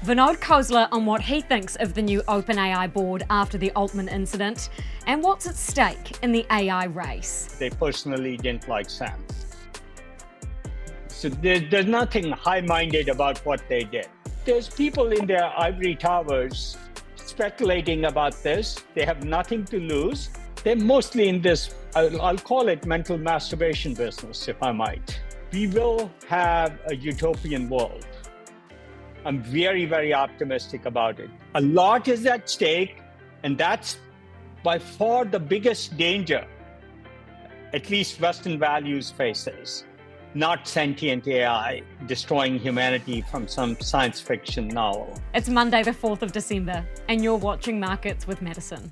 Vinod Khosla on what he thinks of the new OpenAI board after the Altman incident and what's at stake in the AI race. They personally didn't like Sam. So there's nothing high-minded about what they did. There's people in their ivory towers speculating about this. They have nothing to lose. They're mostly in this, I'll call it mental masturbation business, if I might. We will have a utopian world. I'm very, very optimistic about it. A lot is at stake, and that's by far the biggest danger, at least Western values faces, not sentient AI destroying humanity from some science fiction novel. It's Monday, the 4th of December, and you're watching Markets with Madison.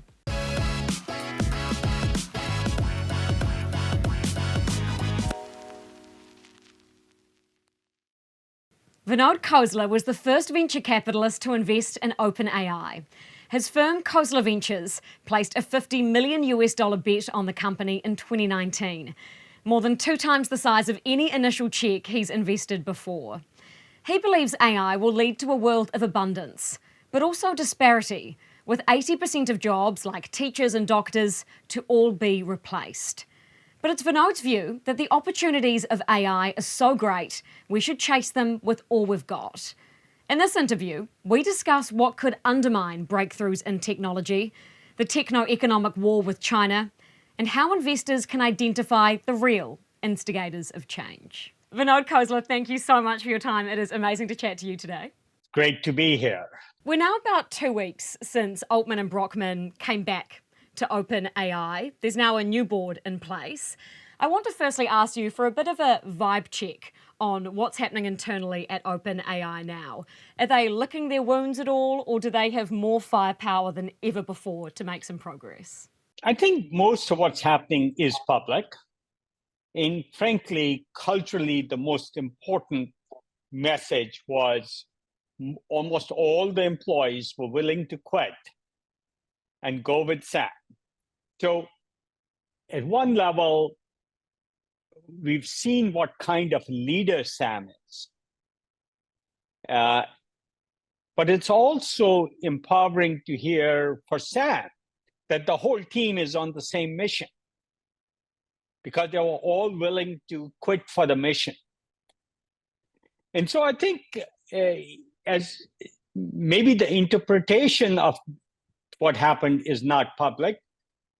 Vinod Khosla was the first venture capitalist to invest in OpenAI. His firm, Khosla Ventures, placed a $50 million bet on the company in 2019, more than 2 times the size of any initial check he's invested before. He believes AI will lead to a world of abundance, but also disparity, with 80% of jobs like teachers and doctors to all be replaced. But it's Vinod's view that the opportunities of AI are so great, we should chase them with all we've got. In this interview, we discuss what could undermine breakthroughs in technology, the techno-economic war with China, and how investors can identify the real instigators of change. Vinod Khosla, thank you so much for your time. It is amazing to chat to you today. Great to be here. We're now about 2 weeks since Altman and Brockman came back to OpenAI. There's now a new board in place. I want to firstly ask you for a bit of a vibe check on what's happening internally at OpenAI now. Are they licking their wounds at all, or do they have more firepower than ever before to make some progress? I think most of what's happening is public. And frankly, culturally, the most important message was almost all the employees were willing to quit and go with Sam. So at one level, we've seen what kind of leader Sam is. But it's also empowering to hear for Sam that the whole team is on the same mission, because they were all willing to quit for the mission. And so I think as maybe the interpretation of what happened is not public,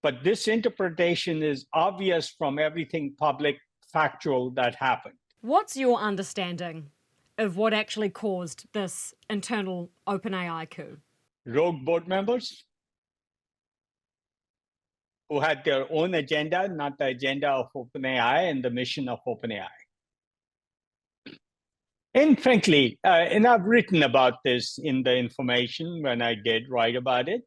but this interpretation is obvious from everything public, factual that happened. What's your understanding of what actually caused this internal OpenAI coup? Rogue board members who had their own agenda, not the agenda of OpenAI and the mission of OpenAI. And frankly, and I've written about this in the information when I did write about it,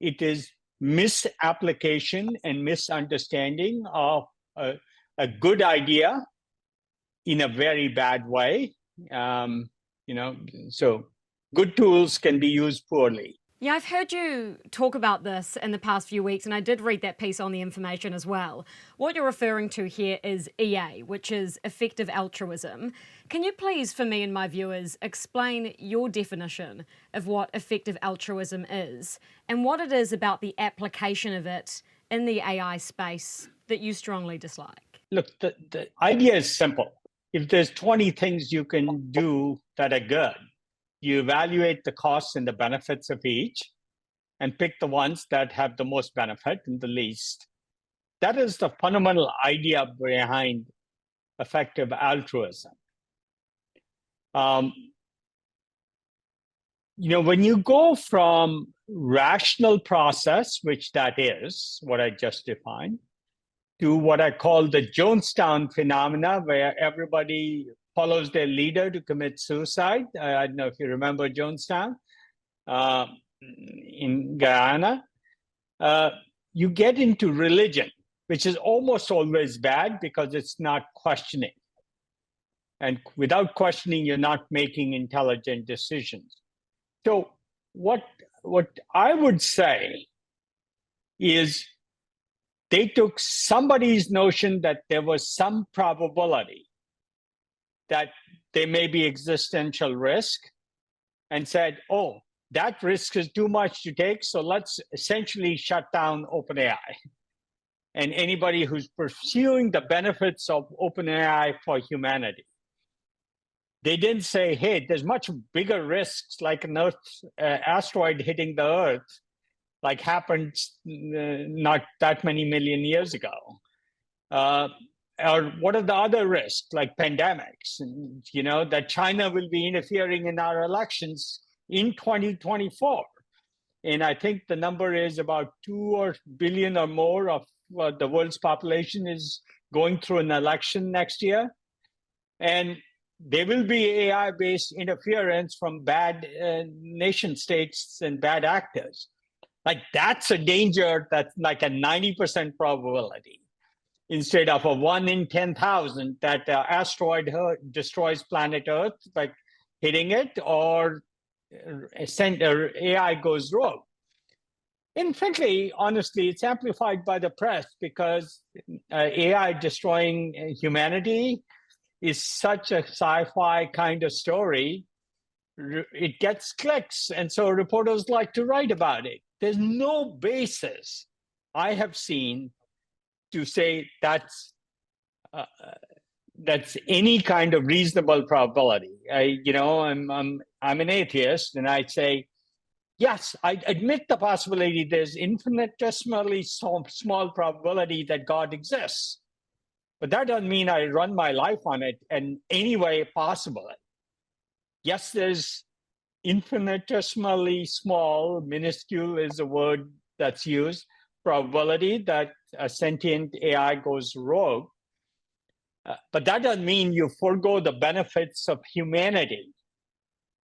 it is misapplication and misunderstanding of a good idea in a very bad way. So good tools can be used poorly. Yeah, I've heard you talk about this in the past few weeks, and I did read that piece on the information as well. What you're referring to here is EA, which is effective altruism. Can you please, for me and my viewers, explain your definition of what effective altruism is and what it is about the application of it in the AI space that you strongly dislike? Look, the idea is simple. If there's 20 things you can do that are good, you evaluate the costs and the benefits of each and pick the ones that have the most benefit and the least. That is the fundamental idea behind effective altruism. When you go from rational process, which that is what I just defined, to what I call the Jonestown phenomena, where everybody follows their leader to commit suicide. I don't know if you remember Jonestown in Guyana. You get into religion, which is almost always bad because it's not questioning. And without questioning, you're not making intelligent decisions. So what I would say is they took somebody's notion that there was some probability that there may be existential risk, and said, oh, that risk is too much to take, so let's essentially shut down OpenAI. And anybody who's pursuing the benefits of OpenAI for humanity. They didn't say, hey, there's much bigger risks like an asteroid hitting the Earth, like happened not that many million years ago. Or what are the other risks, like pandemics, and, that China will be interfering in our elections in 2024. And I think the number is about 2 billion or more of the world's population is going through an election next year. And there will be AI-based interference from bad nation states and bad actors. Like, that's a danger that's like a 90% probability instead of a 1 in 10,000 that asteroid destroys planet Earth by hitting it, or AI goes rogue. And frankly, honestly, it's amplified by the press because AI destroying humanity is such a sci-fi kind of story. It gets clicks, and so reporters like to write about it. There's no basis I have seen to say that's any kind of reasonable probability. I'm an atheist, and I'd say, yes, I admit the possibility there's infinitesimally small probability that God exists. But that doesn't mean I run my life on it in any way possible. Yes, there's infinitesimally small, minuscule is a word that's used, probability that a sentient AI goes rogue. But that doesn't mean you forego the benefits of humanity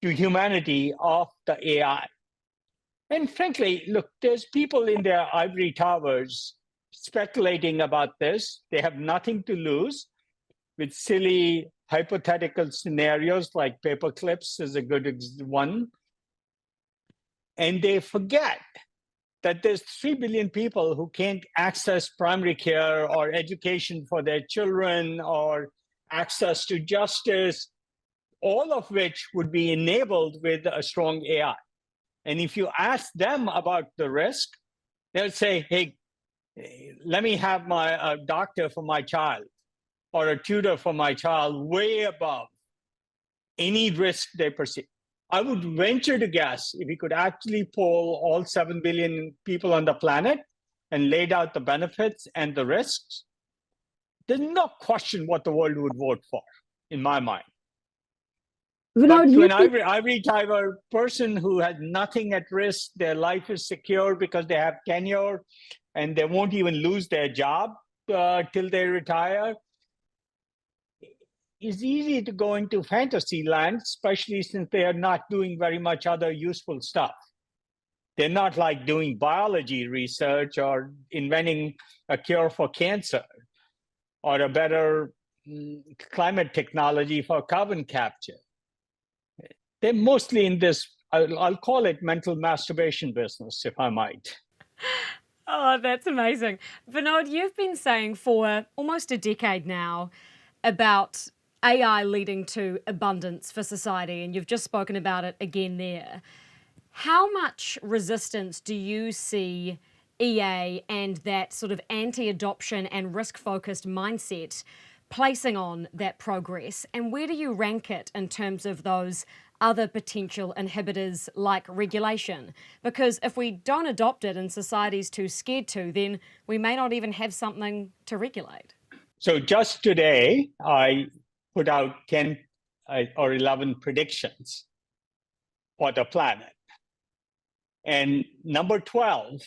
of the AI. And frankly, look, there's people in their ivory towers speculating about this. They have nothing to lose with silly hypothetical scenarios like paper clips is a good one. And they forget that there's 3 billion people who can't access primary care or education for their children or access to justice, all of which would be enabled with a strong AI. And if you ask them about the risk, they'll say, hey, let me have a doctor for my child or a tutor for my child way above any risk they perceive. I would venture to guess if we could actually poll all 7 billion people on the planet and laid out the benefits and the risks, there's no question what the world would vote for, in my mind. But to an ivory tower person who has nothing at risk, their life is secure because they have tenure and they won't even lose their job till they retire, it's easy to go into fantasy land, especially since they are not doing very much other useful stuff. They're not like doing biology research or inventing a cure for cancer or a better climate technology for carbon capture. They're mostly in this, I'll call it mental masturbation business, if I might. Oh, that's amazing. Vinod, you've been saying for almost a decade now about AI leading to abundance for society, and you've just spoken about it again there. How much resistance do you see EA and that sort of anti-adoption and risk-focused mindset placing on that progress? And where do you rank it in terms of those other potential inhibitors like regulation? Because if we don't adopt it and society's too scared to, then we may not even have something to regulate. So just today, I put out 10 or 11 predictions for the planet. And number 12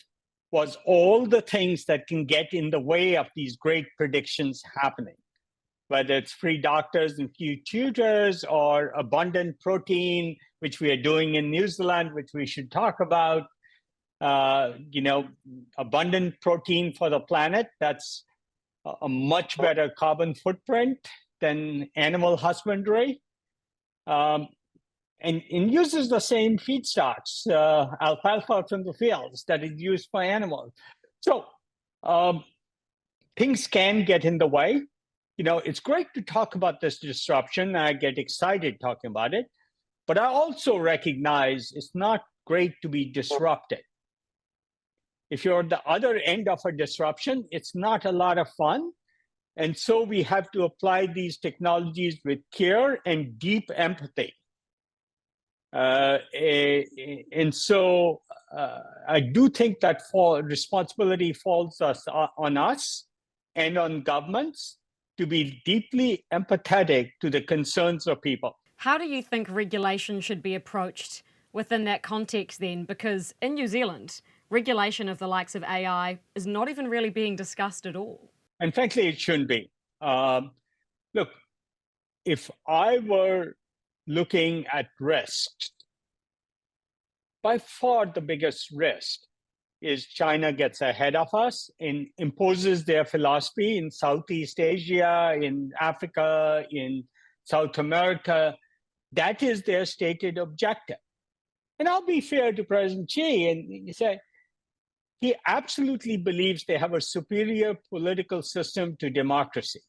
was all the things that can get in the way of these great predictions happening, whether it's free doctors and few tutors or abundant protein, which we are doing in New Zealand, which we should talk about, abundant protein for the planet. That's a much better carbon footprint than animal husbandry. And uses the same feedstocks, alfalfa from the fields that is used for animals. So things can get in the way. It's great to talk about this disruption. I get excited talking about it. But I also recognize it's not great to be disrupted. If you're at the other end of a disruption, it's not a lot of fun. And so we have to apply these technologies with care and deep empathy. And so I do think that responsibility falls on us and on governments to be deeply empathetic to the concerns of people. How do you think regulation should be approached within that context then? Because in New Zealand, regulation of the likes of AI is not even really being discussed at all. And frankly, it shouldn't be. Look, if I were looking at risk, by far the biggest risk is China gets ahead of us and imposes their philosophy in Southeast Asia, in Africa, in South America. That is their stated objective. And I'll be fair to President Xi and say, he absolutely believes they have a superior political system to democracy.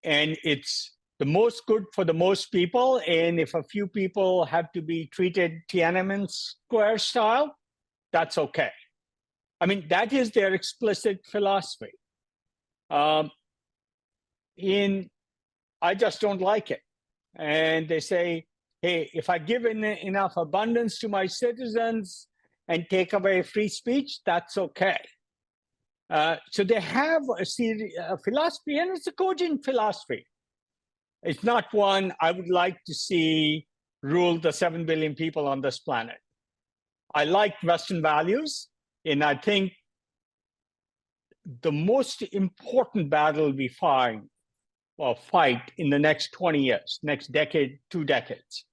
And it's the most good for the most people. And if a few people have to be treated Tiananmen Square style, that's okay. I mean, that is their explicit philosophy. I just don't like it. And they say, hey, if I give enough abundance to my citizens and take away free speech, that's okay. So they have a philosophy, and it's a cogent philosophy. It's not one I would like to see rule the 7 billion people on this planet. I like Western values, and I think the most important battle we fight in the next 20 years, next decade, 2 decades,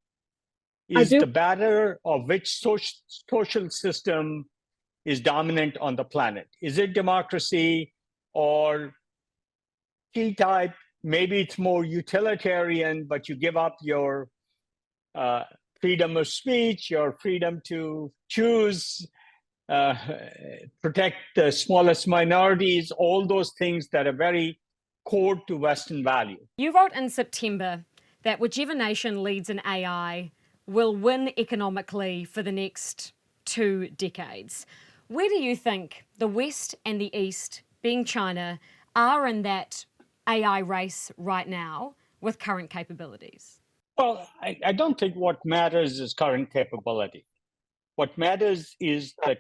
is the battle of which social system is dominant on the planet. Is it democracy or T-type? Maybe it's more utilitarian, but you give up your freedom of speech, your freedom to choose, protect the smallest minorities, all those things that are very core to Western value. You wrote in September that whichever nation leads in AI will win economically for the next 2 decades. Where do you think the West and the East, being China, are in that AI race right now with current capabilities? Well, I don't think what matters is current capability. What matters is the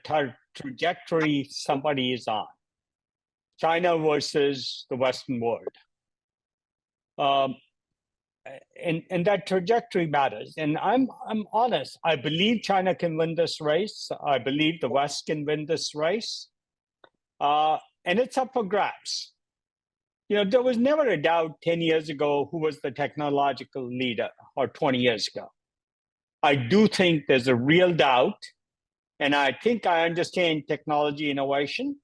trajectory somebody is on. China versus the Western world. And that trajectory matters. And I'm honest. I believe China can win this race. I believe the West can win this race. And it's up for grabs. You know, there was never a doubt 10 years ago who was the technological leader, or 20 years ago. I do think there's a real doubt, and I think I understand technology innovation.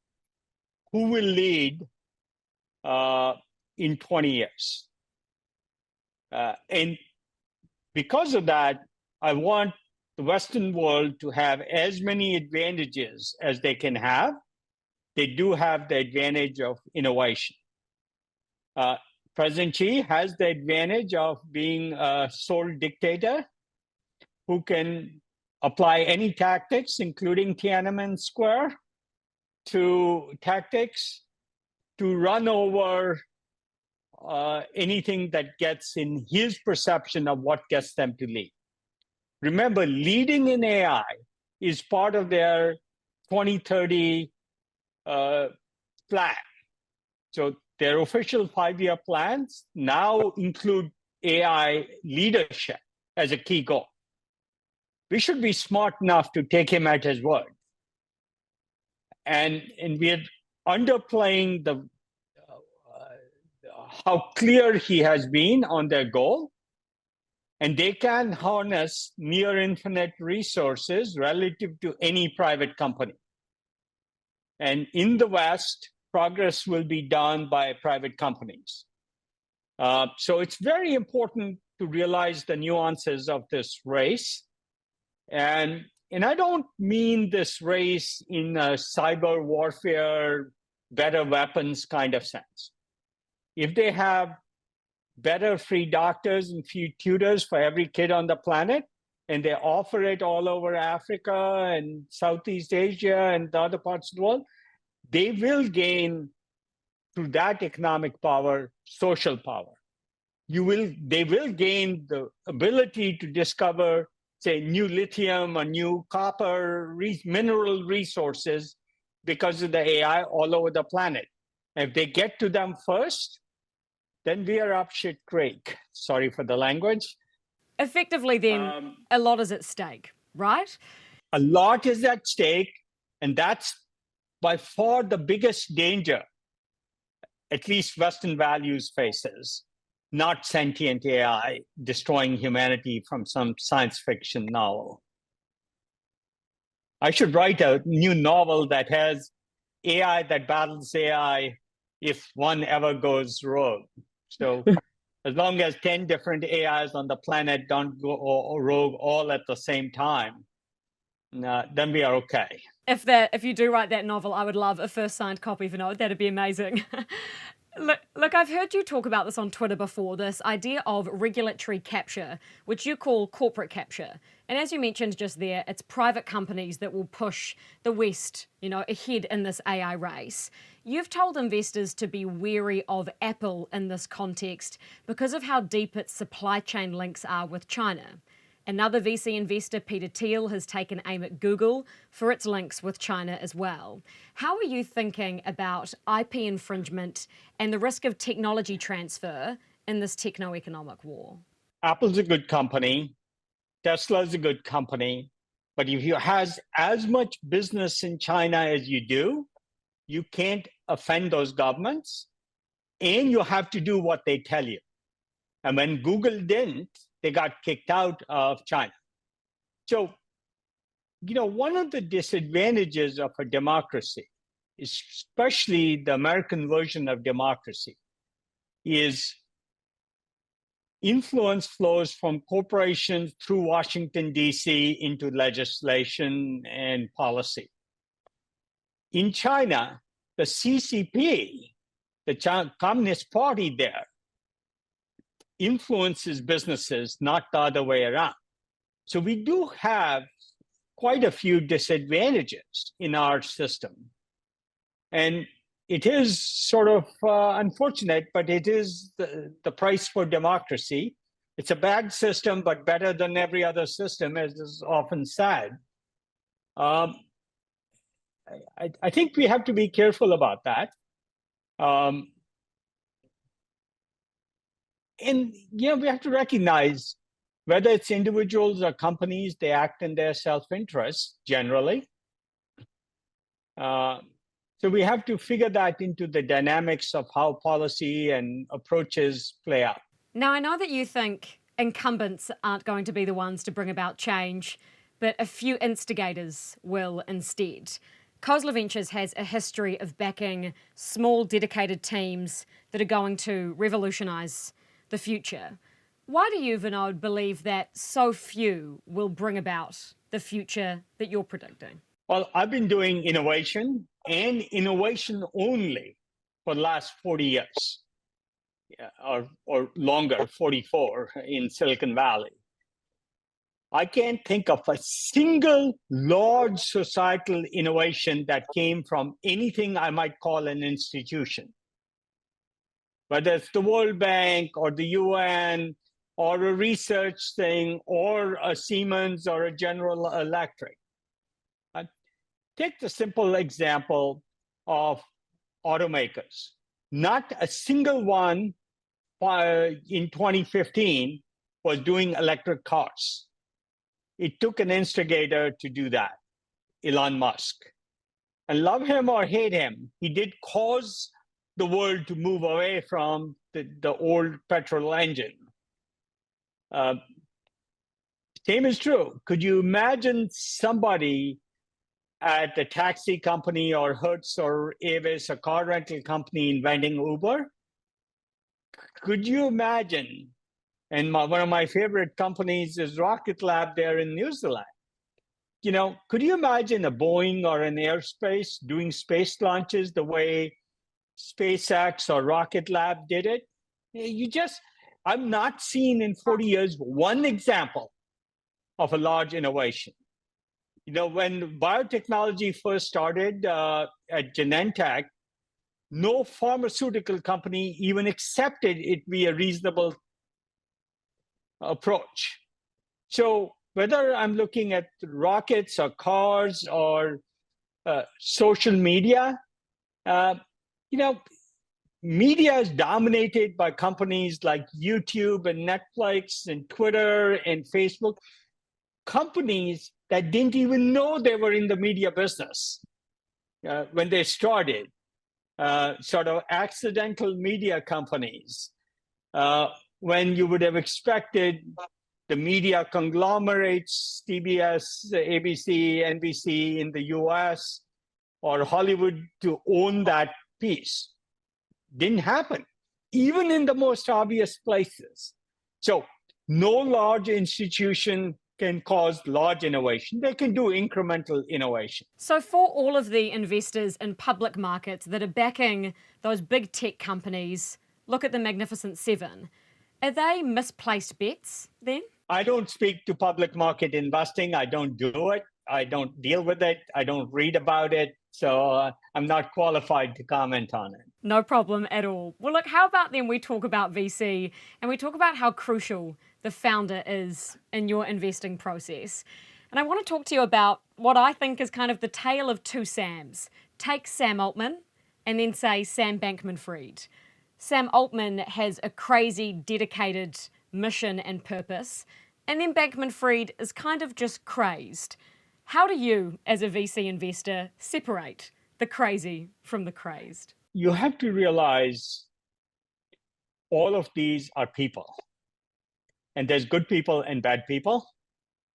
Who will lead in 20 years? And because of that, I want the Western world to have as many advantages as they can have. They do have the advantage of innovation. President Xi has the advantage of being a sole dictator who can apply any tactics, including Tiananmen Square, to tactics to run over anything that gets in his perception of what gets them to lead. Remember, leading in AI is part of their 2030 plan. So their official 5-year plans now include AI leadership as a key goal. We should be smart enough to take him at his word. And we are underplaying how clear he has been on their goal. And they can harness near infinite resources relative to any private company. And in the West, progress will be done by private companies. So it's very important to realize the nuances of this race. And I don't mean this race in a cyber warfare, better weapons kind of sense. If they have better free doctors and free tutors for every kid on the planet, and they offer it all over Africa and Southeast Asia and the other parts of the world, they will gain, through that economic power, social power. They will gain the ability to discover, say, new lithium or new copper mineral resources because of the AI all over the planet. If they get to them first, then we are up shit creek. Sorry for the language. Effectively, then, a lot is at stake, right? A lot is at stake, and that's by far the biggest danger, at least Western values faces, not sentient AI destroying humanity from some science fiction novel. I should write a new novel that has AI that battles AI if one ever goes rogue. So as long as 10 different AIs on the planet don't go rogue all at the same time, then we are okay. If you do write that novel, I would love a first signed copy, Vinod. That'd be amazing. Look, I've heard you talk about this on Twitter before, this idea of regulatory capture, which you call corporate capture. And as you mentioned just there, it's private companies that will push the West, ahead in this AI race. You've told investors to be wary of Apple in this context because of how deep its supply chain links are with China. Another VC investor, Peter Thiel, has taken aim at Google for its links with China as well. How are you thinking about IP infringement and the risk of technology transfer in this techno-economic war? Apple's a good company. Tesla's a good company. But if you have as much business in China as you do, you can't offend those governments, and you have to do what they tell you. And when Google didn't, they got kicked out of China. So, one of the disadvantages of a democracy, especially the American version of democracy, is influence flows from corporations through Washington, D.C. into legislation and policy. In China, the CCP, the Communist Party there, influences businesses, not the other way around. So we do have quite a few disadvantages in our system. And it is sort of unfortunate, but it is the price for democracy. It's a bad system, but better than every other system, as is often said. I think we have to be careful about that. And we have to recognize whether it's individuals or companies, they act in their self-interest generally. So we have to figure that into the dynamics of how policy and approaches play out. Now, I know that you think incumbents aren't going to be the ones to bring about change, but a few instigators will instead. Khosla Ventures has a history of backing small, dedicated teams that are going to revolutionize the future. Why do you, Vinod, believe that so few will bring about the future that you're predicting? Well, I've been doing innovation and innovation only for the last 40 years, or longer, 44 in Silicon Valley. I can't think of a single large societal innovation that came from anything I might call an institution, whether it's the World Bank or the UN or a research thing or a Siemens or a General Electric. Take the simple example of automakers. Not a single one in 2015 was doing electric cars. It took an instigator to do that, Elon Musk. And love him or hate him, he did cause the world to move away from the old petrol engine. Same is true. Could you imagine somebody at a taxi company or Hertz or Avis, a car rental company, inventing Uber? Could you imagine? And one of my favorite companies is Rocket Lab there in New Zealand. Could you imagine a Boeing or an Airspace doing space launches the way SpaceX or Rocket Lab did it? I've not seen in 40 years one example of a large innovation. When biotechnology first started at Genentech, no pharmaceutical company even accepted it be a reasonable approach. So whether I'm looking at rockets or cars or social media, media is dominated by companies like YouTube and Netflix and Twitter and Facebook, companies that didn't even know they were in the media business when they started, sort of accidental media companies, when you would have expected the media conglomerates, CBS, ABC, NBC in the US, or Hollywood to own that piece. Didn't happen, even in the most obvious places. So no large institution can cause large innovation. They can do incremental innovation. So for all of the investors in public markets that are backing those big tech companies, look at the Magnificent Seven, are they misplaced bets then? I don't speak to public market investing. I don't do it. I don't deal with it. I don't read about it. So I'm not qualified to comment on it. No problem at all. Well, look, how about then we talk about VC and we talk about how crucial the founder is in your investing process. And I want to talk to you about what I think is kind of the tale of two Sams. Take Sam Altman and then say Sam Bankman-Fried. Sam Altman has a crazy, dedicated mission and purpose, and then Bankman-Fried is kind of just crazed. How do you, as a VC investor, separate the crazy from the crazed? You have to realize all of these are people. And there's good people and bad people.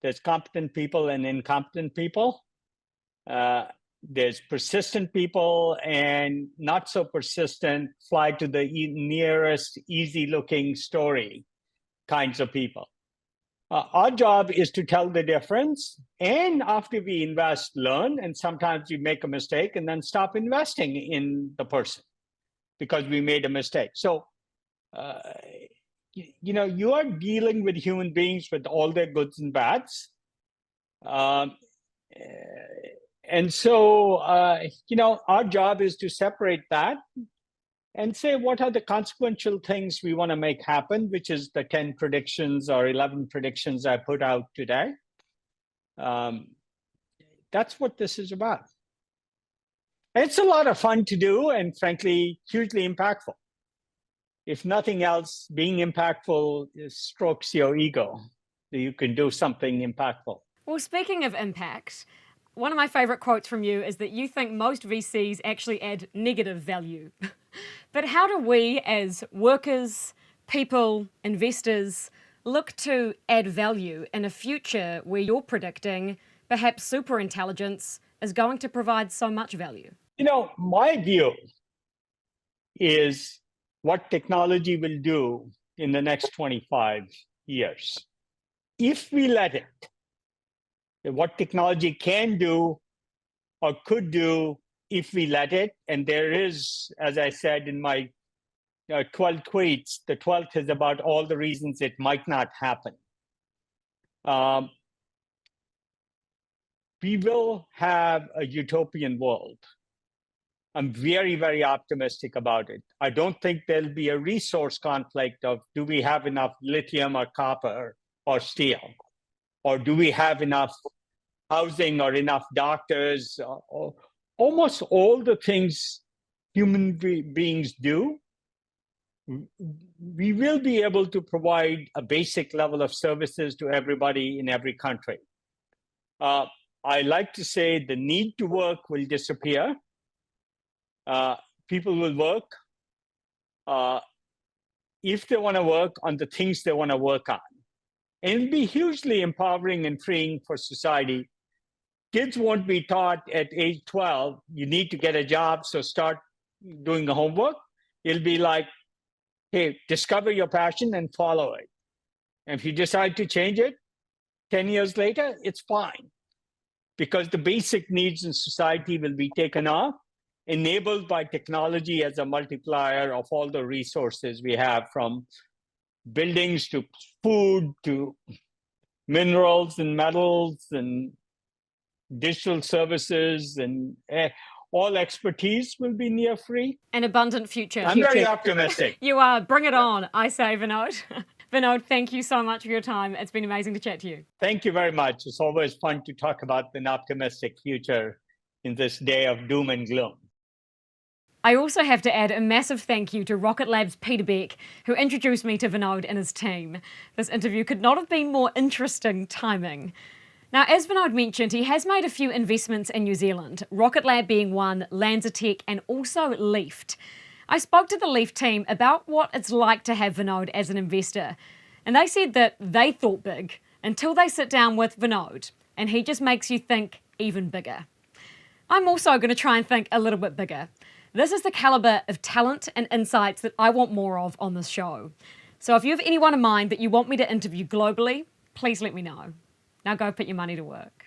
There's competent people and incompetent people. There's persistent people and not so persistent, fly to the nearest easy-looking story kinds of people. Our job is to tell the difference, and after we invest, learn, and sometimes we make a mistake and then stop investing in the person because we made a mistake. So, you are dealing with human beings with all their goods and bads. And so, our job is to separate that and say, what are the consequential things we want to make happen, which is the 10 predictions or 11 predictions I put out today. That's what this is about. It's a lot of fun to do and frankly, hugely impactful. If nothing else, being impactful strokes your ego. You can do something impactful. Well, speaking of impact, one of my favorite quotes from you is that you think most VCs actually add negative value. But how do we as workers, people, investors look to add value in a future where you're predicting perhaps superintelligence is going to provide so much value? My view is what technology will do in the next 25 years. If we let it, what technology can do or could do if we let it, and there is, as I said in my 12 tweets, the 12th is about all the reasons it might not happen. We will have a utopian world. I'm very, very optimistic about it. I don't think there'll be a resource conflict of do we have enough lithium or copper or steel? Or do we have enough housing or enough doctors? Or almost all the things human beings do, we will be able to provide a basic level of services to everybody in every country. I like to say the need to work will disappear. People will work if they want to work on the things they want to work on. And it'll be hugely empowering and freeing for society. Kids won't be taught at age 12, you need to get a job, so start doing the homework. It'll be like, hey, discover your passion and follow it. And if you decide to change it 10 years later, it's fine. Because the basic needs in society will be taken off, enabled by technology as a multiplier of all the resources we have from buildings to food to minerals and metals and digital services and all expertise will be near free. An abundant future. I'm very optimistic. You are. Bring it on, I say, Vinod. Vinod, thank you so much for your time. It's been amazing to chat to you. Thank you very much. It's always fun to talk about an optimistic future in this day of doom and gloom. I also have to add a massive thank you to Rocket Lab's Peter Beck, who introduced me to Vinod and his team. This interview could not have been more interesting timing. Now, as Vinod mentioned, he has made a few investments in New Zealand, Rocket Lab being one, LanzaTech, and also Leafed. I spoke to the Leaf team about what it's like to have Vinod as an investor, and they said that they thought big until they sit down with Vinod, and he just makes you think even bigger. I'm also going to try and think a little bit bigger. This is the calibre of talent and insights that I want more of on this show. So if you have anyone in mind that you want me to interview globally, please let me know. Now go put your money to work.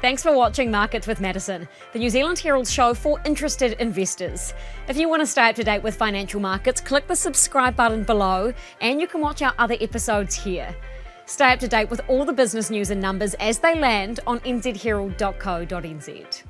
Thanks for watching Markets with Madison, the New Zealand Herald show for interested investors. If you want to stay up to date with financial markets, click the subscribe button below and you can watch our other episodes here. Stay up to date with all the business news and numbers as they land on nzherald.co.nz.